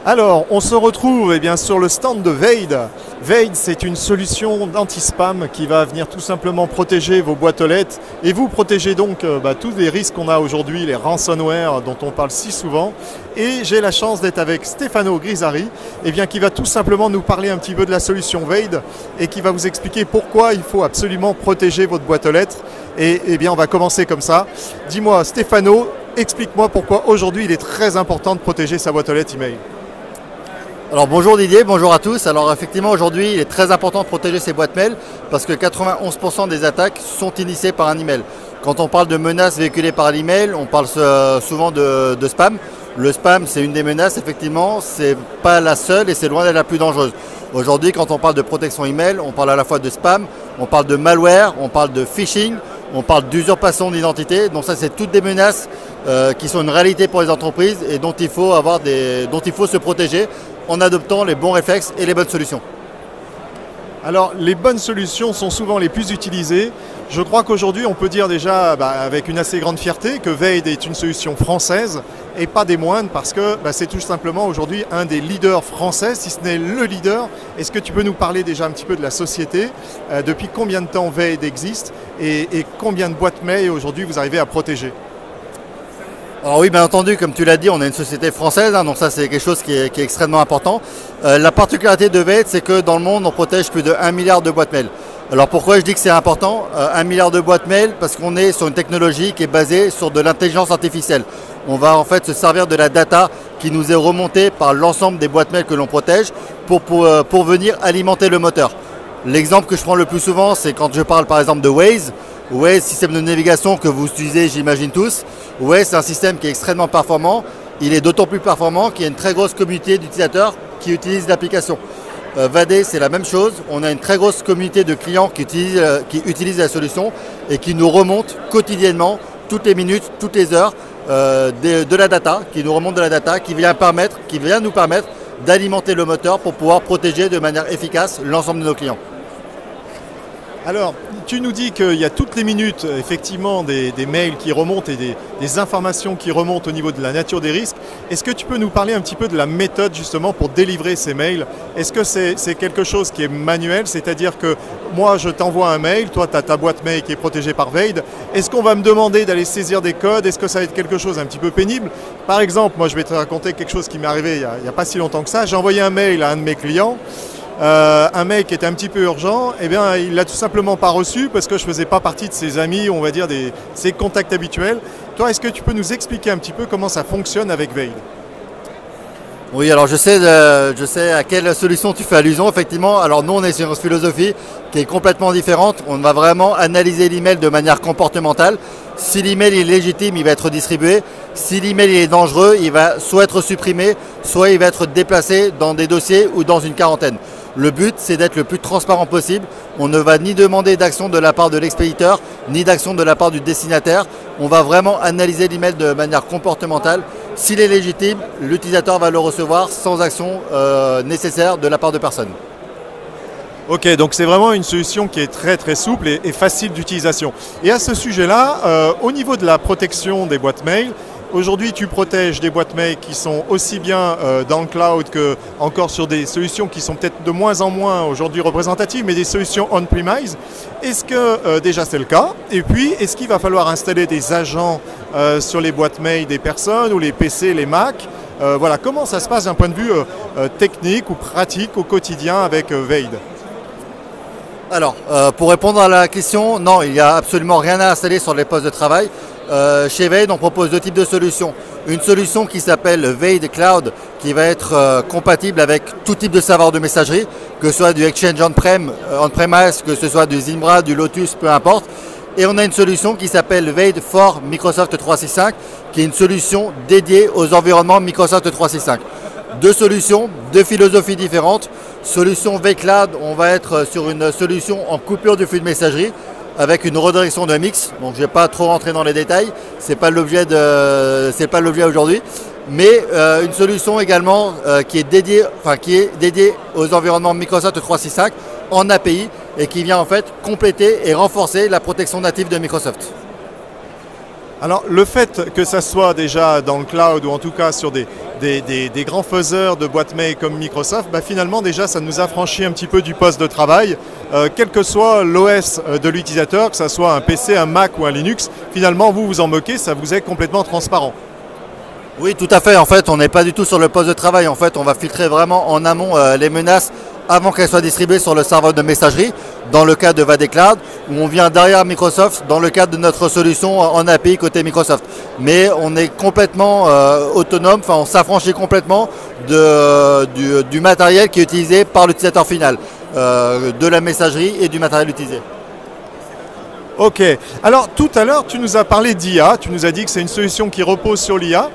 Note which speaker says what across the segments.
Speaker 1: Alors, on se retrouve sur le stand de Vade. Vade, c'est une solution d'anti-spam qui va venir tout simplement protéger vos boîtes aux lettres et vous protéger donc tous les risques qu'on a aujourd'hui, les ransomware dont on parle si souvent. Et j'ai la chance d'être avec Stefano Grisari, qui va tout simplement nous parler un petit peu de la solution Vade et qui va vous expliquer pourquoi il faut absolument protéger votre boîte aux lettres. Et on va commencer comme ça. Dis-moi, Stefano, explique-moi pourquoi aujourd'hui il est très important de protéger sa boîte aux lettres email.
Speaker 2: Alors bonjour Didier, bonjour à tous. Alors effectivement aujourd'hui il est très important de protéger ses boîtes mail parce que 91% des attaques sont initiées par un email. Quand on parle de menaces véhiculées par l'email, on parle souvent de spam. Le spam c'est une des menaces, effectivement, c'est pas la seule et c'est loin d'être la plus dangereuse. Aujourd'hui quand on parle de protection email, on parle à la fois de spam, on parle de malware, on parle de phishing, on parle d'usurpation d'identité. Donc ça c'est toutes des menaces qui sont une réalité pour les entreprises et dont il faut se protéger en adoptant les bons réflexes et les bonnes solutions.
Speaker 1: Alors, les bonnes solutions sont souvent les plus utilisées. Je crois qu'aujourd'hui, on peut dire déjà avec une assez grande fierté que Vade est une solution française et pas des moindres parce que c'est tout simplement aujourd'hui un des leaders français, si ce n'est le leader. Est-ce que tu peux nous parler déjà un petit peu de la société, depuis combien de temps Vade existe et combien de boîtes mail aujourd'hui vous arrivez à protéger ?
Speaker 2: Alors oui, bien entendu, comme tu l'as dit, on est une société française, donc ça c'est quelque chose qui est extrêmement important. La particularité de Vade, c'est que dans le monde, on protège plus de 1 milliard de boîtes mail. Alors pourquoi je dis que c'est important 1 milliard de boîtes mail, parce qu'on est sur une technologie qui est basée sur de l'intelligence artificielle. On va en fait se servir de la data qui nous est remontée par l'ensemble des boîtes mail que l'on protège pour venir alimenter le moteur. L'exemple que je prends le plus souvent, c'est quand je parle par exemple de Waze. Waze, système de navigation que vous utilisez, j'imagine tous. Waze, c'est un système qui est extrêmement performant. Il est d'autant plus performant qu'il y a une très grosse communauté d'utilisateurs qui utilisent l'application. Vade, c'est la même chose. On a une très grosse communauté de clients qui utilisent la solution et qui nous remontent quotidiennement, toutes les minutes, toutes les heures, de la data, qui nous remonte de la data, qui vient nous permettre d'alimenter le moteur pour pouvoir protéger de manière efficace l'ensemble de nos clients.
Speaker 1: Alors, tu nous dis qu'il y a toutes les minutes effectivement des mails qui remontent et des informations qui remontent au niveau de la nature des risques. Est-ce que tu peux nous parler un petit peu de la méthode justement pour délivrer ces mails? Est-ce que c'est quelque chose qui est manuel, c'est-à-dire que moi je t'envoie un mail, toi tu as ta boîte mail qui est protégée par Vade. Est-ce qu'on va me demander d'aller saisir des codes? Est-ce que ça va être quelque chose un petit peu pénible? Par exemple, moi je vais te raconter quelque chose qui m'est arrivé il n'y a pas si longtemps que ça. J'ai envoyé un mail à un de mes clients. Un mail qui était un petit peu urgent, il l'a tout simplement pas reçu parce que je faisais pas partie de ses amis, on va dire ses contacts habituels. Toi, est-ce que tu peux nous expliquer un petit peu comment ça fonctionne avec Vade?
Speaker 2: Oui, alors je sais à quelle solution tu fais allusion, effectivement. Alors nous, on est sur une philosophie qui est complètement différente. On va vraiment analyser l'email de manière comportementale. Si l'email est légitime, il va être distribué. Si l'email est dangereux, il va soit être supprimé, soit il va être déplacé dans des dossiers ou dans une quarantaine. Le but, c'est d'être le plus transparent possible. On ne va ni demander d'action de la part de l'expéditeur, ni d'action de la part du destinataire. On va vraiment analyser l'email de manière comportementale. S'il est légitime, l'utilisateur va le recevoir sans action nécessaire de la part de personne.
Speaker 1: Ok, donc c'est vraiment une solution qui est très très souple et facile d'utilisation. Et à ce sujet-là, au niveau de la protection des boîtes mail, aujourd'hui tu protèges des boîtes mail qui sont aussi bien dans le cloud que encore sur des solutions qui sont peut-être de moins en moins aujourd'hui représentatives, mais des solutions on-premise. Est-ce que déjà c'est le cas? Et puis, est-ce qu'il va falloir installer des agents sur les boîtes mail des personnes ou les PC, les Mac? Voilà, comment ça se passe d'un point de vue technique ou pratique au quotidien avec Vade?
Speaker 2: Alors, pour répondre à la question, non, il n'y a absolument rien à installer sur les postes de travail. Chez Vade, on propose deux types de solutions. Une solution qui s'appelle Vade Cloud, qui va être compatible avec tout type de serveur de messagerie, que ce soit du Exchange on-premise, que ce soit du Zimbra, du Lotus, peu importe. Et on a une solution qui s'appelle Vade for Microsoft 365, qui est une solution dédiée aux environnements Microsoft 365. Deux solutions, deux philosophies différentes. Solution Vade Cloud, on va être sur une solution en coupure du flux de messagerie avec une redirection de mix. Donc je ne vais pas trop rentrer dans les détails, c'est pas l'objet aujourd'hui. Mais une solution également qui est dédiée aux environnements Microsoft 365 en API et qui vient en fait compléter et renforcer la protection native de Microsoft.
Speaker 1: Alors le fait que ça soit déjà dans le cloud ou en tout cas sur des des grands faiseurs de boîtes mail comme Microsoft, bah finalement déjà ça nous affranchit un petit peu du poste de travail. Quel que soit l'OS de l'utilisateur, que ce soit un PC, un Mac ou un Linux, finalement vous vous en moquez, ça vous est complètement transparent.
Speaker 2: Oui, tout à fait. En fait, on n'est pas du tout sur le poste de travail. En fait, on va filtrer vraiment en amont les menaces avant qu'elles soient distribuées sur le serveur de messagerie, dans le cas de VADcloud, où on vient derrière Microsoft dans le cadre de notre solution en API côté Microsoft. Mais on est complètement autonome, enfin on s'affranchit complètement du matériel qui est utilisé par l'utilisateur final, de la messagerie et du matériel utilisé.
Speaker 1: Ok, alors tout à l'heure tu nous as parlé d'IA, tu nous as dit que c'est une solution qui repose sur l'IA.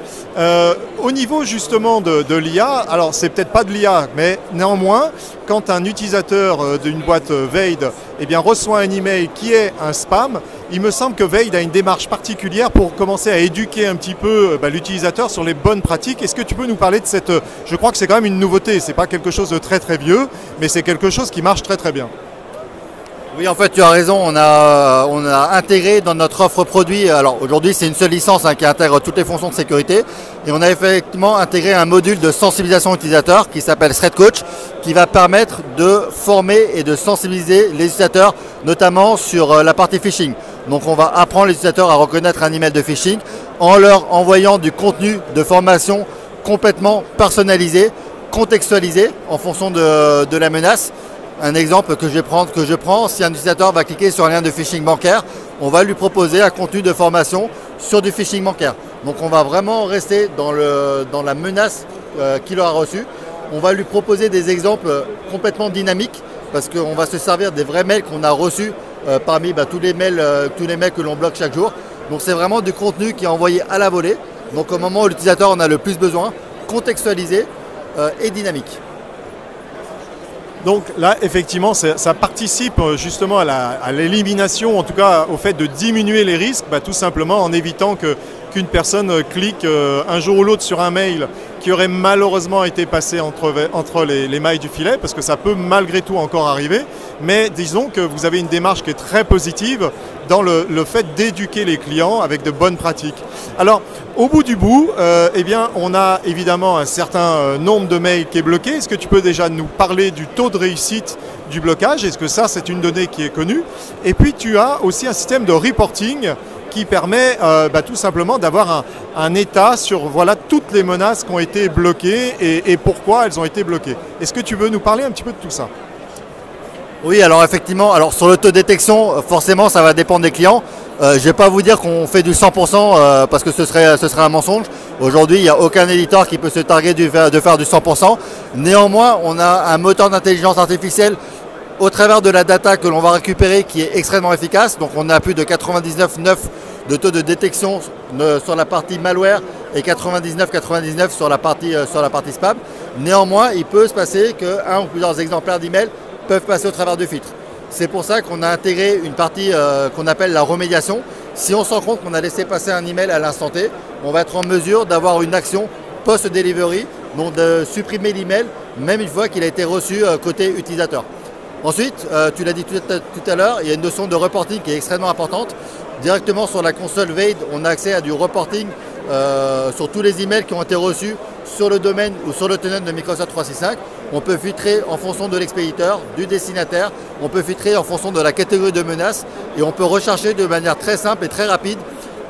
Speaker 1: Au niveau justement de l'IA, alors c'est peut-être pas de l'IA, mais néanmoins, quand un utilisateur d'une boîte Veid reçoit un email qui est un spam, il me semble que Veid a une démarche particulière pour commencer à éduquer un petit peu l'utilisateur sur les bonnes pratiques. Est-ce que tu peux nous parler de cette... Je crois que c'est quand même une nouveauté, c'est pas quelque chose de très très vieux, mais c'est quelque chose qui marche très très bien.
Speaker 2: Oui, en fait, tu as raison. On a intégré dans notre offre produit. Alors aujourd'hui, c'est une seule licence qui intègre toutes les fonctions de sécurité. Et on a effectivement intégré un module de sensibilisation utilisateur qui s'appelle Threat Coach, qui va permettre de former et de sensibiliser les utilisateurs, notamment sur la partie phishing. Donc on va apprendre les utilisateurs à reconnaître un email de phishing en leur envoyant du contenu de formation complètement personnalisé, contextualisé en fonction de la menace. Un exemple que je prends, si un utilisateur va cliquer sur un lien de phishing bancaire, on va lui proposer un contenu de formation sur du phishing bancaire. Donc on va vraiment rester dans la menace qu'il aura reçue. On va lui proposer des exemples complètement dynamiques parce qu'on va se servir des vrais mails qu'on a reçus parmi tous les mails que l'on bloque chaque jour. Donc c'est vraiment du contenu qui est envoyé à la volée. Donc au moment où l'utilisateur en a le plus besoin, contextualisé et dynamique.
Speaker 1: Donc là, effectivement, ça participe justement à l'élimination, en tout cas au fait de diminuer les risques, tout simplement en évitant qu'une personne clique un jour ou l'autre sur un mail qui aurait malheureusement été passé entre les mailles du filet, parce que ça peut malgré tout encore arriver. Mais disons que vous avez une démarche qui est très positive dans le fait d'éduquer les clients avec de bonnes pratiques. Alors, au bout du bout, on a évidemment un certain nombre de mails qui est bloqué. Est-ce que tu peux déjà nous parler du taux de réussite du blocage? Est-ce que ça, c'est une donnée qui est connue? Et puis, tu as aussi un système de reporting qui permet tout simplement d'avoir un état sur toutes les menaces qui ont été bloquées et pourquoi elles ont été bloquées. Est-ce que tu veux nous parler un petit peu de tout ça?
Speaker 2: Oui, alors effectivement, sur l'autodétection, forcément ça va dépendre des clients. Je ne vais pas vous dire qu'on fait du 100% parce que ce serait un mensonge. Aujourd'hui, il n'y a aucun éditeur qui peut se targuer de faire du 100%. Néanmoins, on a un moteur d'intelligence artificielle au travers de la data que l'on va récupérer qui est extrêmement efficace. Donc on a plus de 99,9 de taux de détection sur la partie malware et 99,99 sur la partie spam. Néanmoins, il peut se passer qu'un ou plusieurs exemplaires d'email peuvent passer au travers du filtre. C'est pour ça qu'on a intégré une partie qu'on appelle la remédiation. Si on se rend compte qu'on a laissé passer un email à l'instant T, on va être en mesure d'avoir une action post-delivery, donc de supprimer l'email, même une fois qu'il a été reçu côté utilisateur. Ensuite, tu l'as dit tout à l'heure, il y a une notion de reporting qui est extrêmement importante. Directement sur la console Veid, on a accès à du reporting sur tous les emails qui ont été reçus sur le domaine ou sur le tenant de Microsoft 365. On peut filtrer en fonction de l'expéditeur, du destinataire, on peut filtrer en fonction de la catégorie de menace et on peut rechercher de manière très simple et très rapide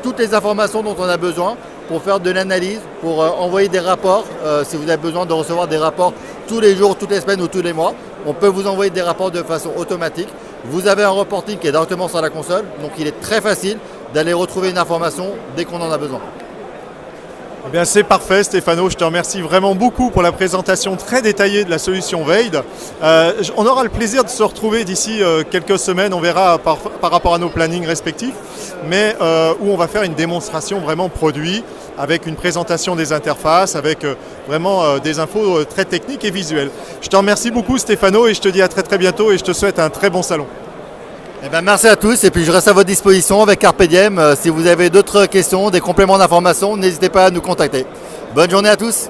Speaker 2: toutes les informations dont on a besoin pour faire de l'analyse, pour envoyer des rapports. Si vous avez besoin de recevoir des rapports tous les jours, toutes les semaines ou tous les mois, on peut vous envoyer des rapports de façon automatique. Vous avez un reporting qui est directement sur la console, donc il est très facile d'aller retrouver une information dès qu'on en a besoin.
Speaker 1: Eh bien, c'est parfait, Stéphano. Je te remercie vraiment beaucoup pour la présentation très détaillée de la solution Veid. On aura le plaisir de se retrouver d'ici quelques semaines. On verra par rapport à nos plannings respectifs, mais où on va faire une démonstration vraiment produit avec une présentation des interfaces, avec vraiment des infos très techniques et visuelles. Je te remercie beaucoup, Stéphano, et je te dis à très très bientôt et je te souhaite un très bon salon.
Speaker 2: Eh bien, merci à tous et puis je reste à votre disposition avec Carpe Diem. Si vous avez d'autres questions, des compléments d'information, n'hésitez pas à nous contacter. Bonne journée à tous.